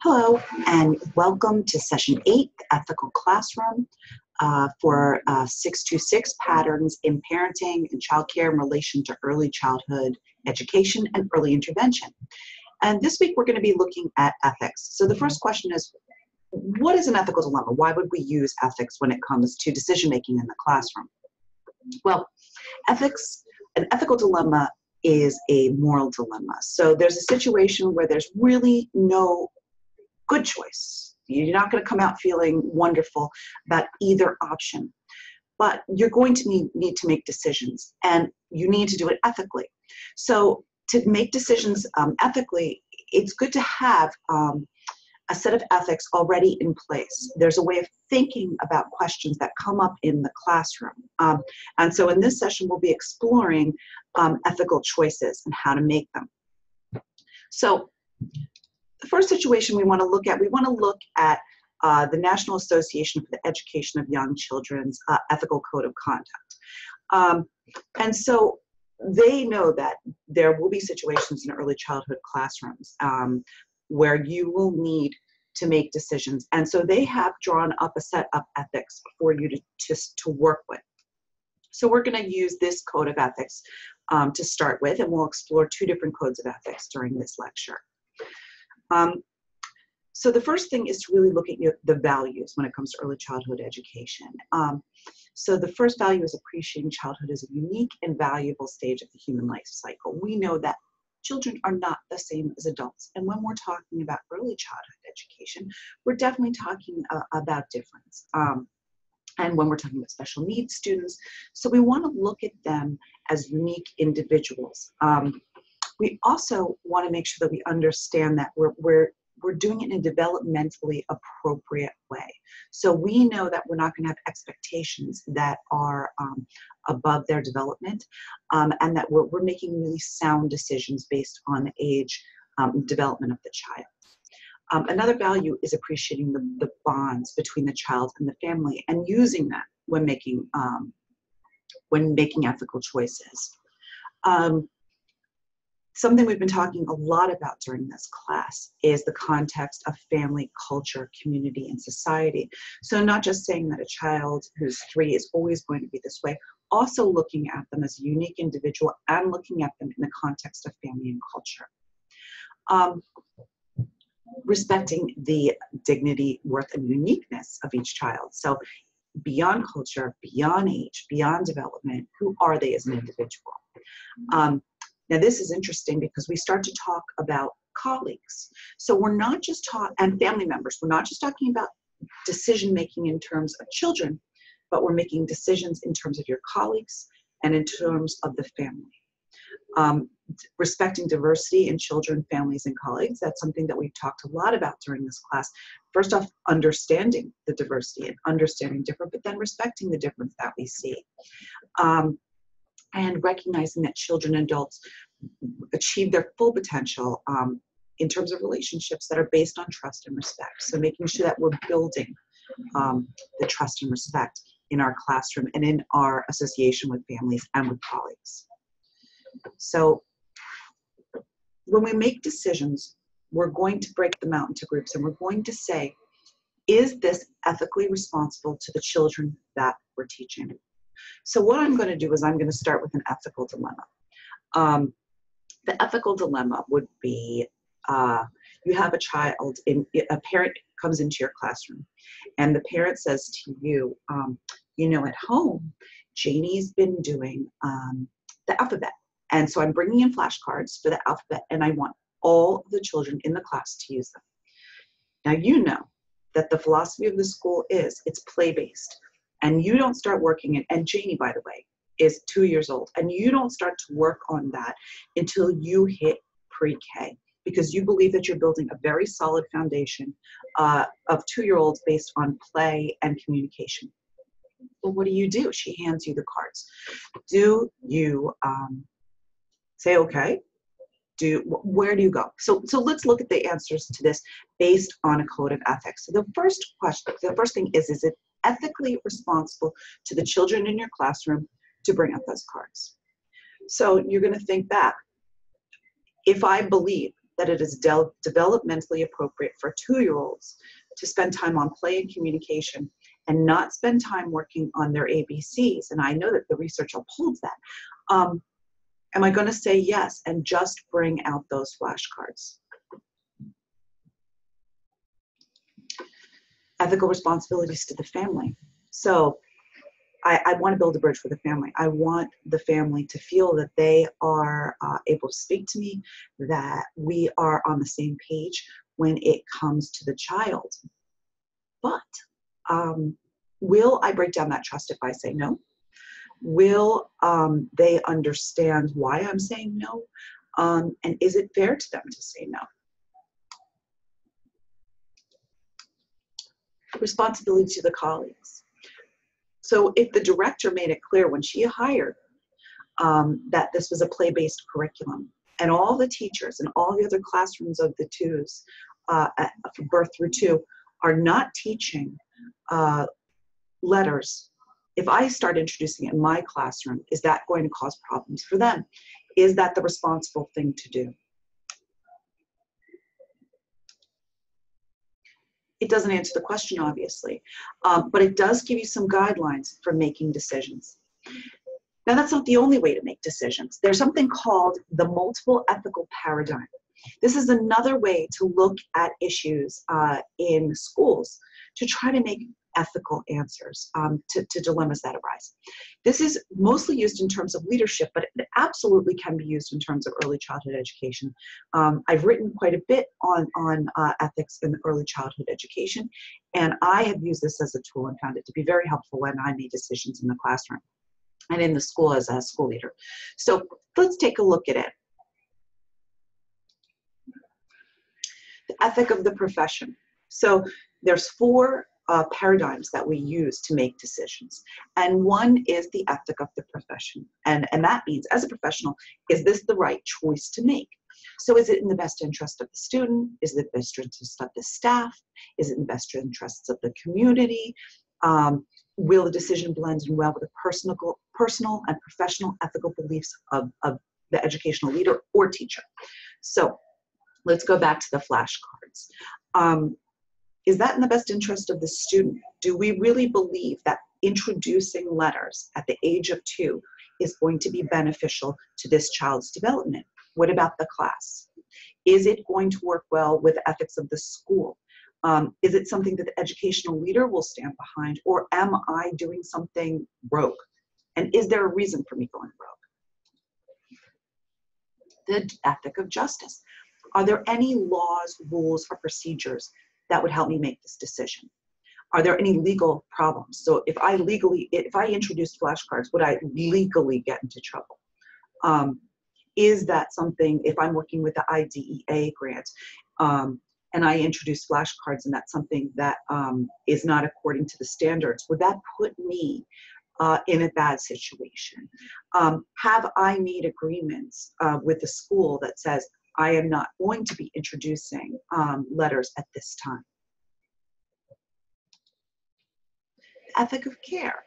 Hello, and welcome to Session 8, the Ethical Classroom, for 626 Patterns in Parenting and Childcare in Relation to Early Childhood Education and Early Intervention. And this week we're going to be looking at ethics. So the first question is, what is an ethical dilemma? Why would we use ethics when it comes to decision-making in the classroom? Well, an ethical dilemma is a moral dilemma. So there's a situation where there's really no good choice. You're not going to come out feeling wonderful about either option, but you're going to need to make decisions, and you need to do it ethically. So to make decisions ethically, it's good to have a set of ethics already in place. There's a way of thinking about questions that come up in the classroom. And so in this session, we'll be exploring ethical choices and how to make them. So the first situation we want to look at the National Association for the Education of Young Children's Ethical Code of Conduct. And so they know that there will be situations in early childhood classrooms where you will need to make decisions. And so they have drawn up a set of ethics for you to work with. So we're going to use this code of ethics to start with, and we'll explore two different codes of ethics during this lecture. So the first thing is to really look at the values when it comes to early childhood education. So the first value is appreciating childhood as a unique and valuable stage of the human life cycle. We know that children are not the same as adults. And when we're talking about early childhood education, we're definitely talking about difference. And when we're talking about special needs students, so we want to look at them as unique individuals. We also want to make sure that we understand that we're doing it in a developmentally appropriate way. So we know that we're not going to have expectations that are above their development, and that we're making really sound decisions based on the age development of the child. Another value is appreciating the bonds between the child and the family, and using that when making ethical choices. Something we've been talking a lot about during this class is the context of family, culture, community, and society. So not just saying that a child who's 3 is always going to be this way, also looking at them as a unique individual and looking at them in the context of family and culture. Respecting the dignity, worth, and uniqueness of each child. So beyond culture, beyond age, beyond development, who are they as an individual? Now this is interesting because we start to talk about colleagues. So we're not just and family members, we're not just talking about decision making in terms of children, but we're making decisions in terms of your colleagues and in terms of the family. Respecting diversity in children, families, and colleagues, that's something that we've talked a lot about during this class. First off, understanding the diversity and understanding different, but then respecting the difference that we see. And recognizing that children and adults achieve their full potential in terms of relationships that are based on trust and respect. So making sure that we're building the trust and respect in our classroom and in our association with families and with colleagues. So when we make decisions, we're going to break them out into groups, and we're going to say, is this ethically responsible to the children that we're teaching? So what I'm going to do is I'm going to start with an ethical dilemma. The ethical dilemma would be, you have a child, a parent comes into your classroom, and the parent says to you, at home, Janie's been doing the alphabet. And so I'm bringing in flashcards for the alphabet, and I want all of the children in the class to use them. Now, you know that the philosophy of the school is it's play-based. And you don't start working, and Janie, by the way, is 2 years old, and you don't start to work on that until you hit pre-K, because you believe that you're building a very solid foundation of 2-year-olds based on play and communication. Well, what do? She hands you the cards. Do you say, okay? Where do you go? So let's look at the answers to this based on a code of ethics. So the first thing is it ethically responsible to the children in your classroom to bring up those cards? So you're going to think back. If I believe that it is developmentally appropriate for 2-year-olds to spend time on play and communication and not spend time working on their ABCs, and I know that the research upholds that, am I going to say yes and just bring out those flashcards? Ethical responsibilities to the family. So I want to build a bridge for the family. I want the family to feel that they are able to speak to me, that we are on the same page when it comes to the child. But will I break down that trust if I say no? Will they understand why I'm saying no? And is it fair to them to say no? Responsibility to the colleagues. So if the director made it clear when she hired that this was a play-based curriculum, and all the teachers and all the other classrooms of the twos, from birth through 2, are not teaching letters, if I start introducing it in my classroom, is that going to cause problems for them? Is that the responsible thing to do? It doesn't answer the question, obviously, but it does give you some guidelines for making decisions. Now, that's not the only way to make decisions. There's something called the multiple ethical paradigm. This is another way to look at issues in schools to try to make ethical answers to dilemmas that arise. This is mostly used in terms of leadership, but it absolutely can be used in terms of early childhood education. I've written quite a bit on ethics in early childhood education, and I have used this as a tool and found it to be very helpful when I made decisions in the classroom and in the school as a school leader. So let's take a look at it. The ethic of the profession. So there's 4 paradigms that we use to make decisions. And one is the ethic of the profession. And that means, as a professional, is this the right choice to make? So is it in the best interest of the student? Is it in the best interest of the staff? Is it in the best interests of the community? Will the decision blend in well with the personal and professional ethical beliefs of the educational leader or teacher? So let's go back to the flashcards. Is that in the best interest of the student? Do we really believe that introducing letters at the age of 2 is going to be beneficial to this child's development? What about the class? Is it going to work well with the ethics of the school? Is it something that the educational leader will stand behind, or am I doing something rogue? And is there a reason for me going rogue? The ethic of justice. Are there any laws, rules, or procedures that would help me make this decision? Are there any legal problems? So if I introduced flashcards, would I legally get into trouble? Is that something, if I'm working with the IDEA grant, and I introduce flashcards and that's something that is not according to the standards, would that put me in a bad situation? Have I made agreements with the school that says, I am not going to be introducing letters at this time? Ethic of care.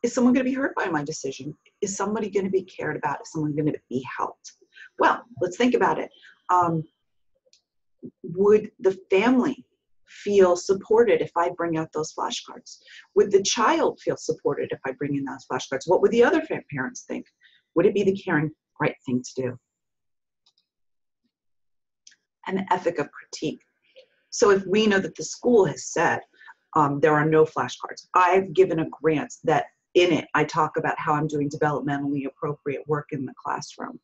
Is someone going to be hurt by my decision? Is somebody going to be cared about? Is someone going to be helped? Well, let's think about it. Would the family feel supported if I bring out those flashcards? Would the child feel supported if I bring in those flashcards? What would the other parents think? Would it be the caring, right thing to do? And the ethic of critique. So if we know that the school has said there are no flashcards, I've given a grant that in it I talk about how I'm doing developmentally appropriate work in the classroom.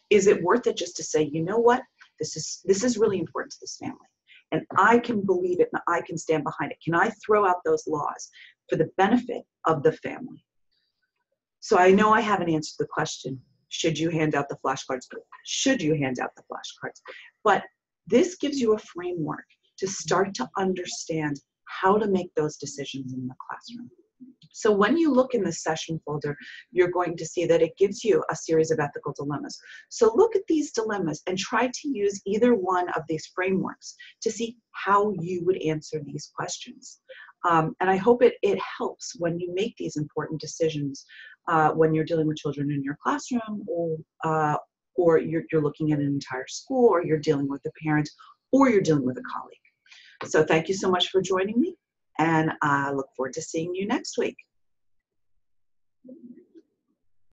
Is it worth it just to say, you know what, this is really important to this family, and I can believe it and I can stand behind it? Can I throw out those laws for the benefit of the family? So I know I haven't answered the question, should you hand out the flashcards? Should you hand out the flashcards? But this gives you a framework to start to understand how to make those decisions in the classroom. So when you look in the session folder, you're going to see that it gives you a series of ethical dilemmas. So look at these dilemmas and try to use either one of these frameworks to see how you would answer these questions. And I hope it helps when you make these important decisions when you're dealing with children in your classroom or you're looking at an entire school, or you're dealing with a parent, or you're dealing with a colleague. So thank you so much for joining me, and I look forward to seeing you next week.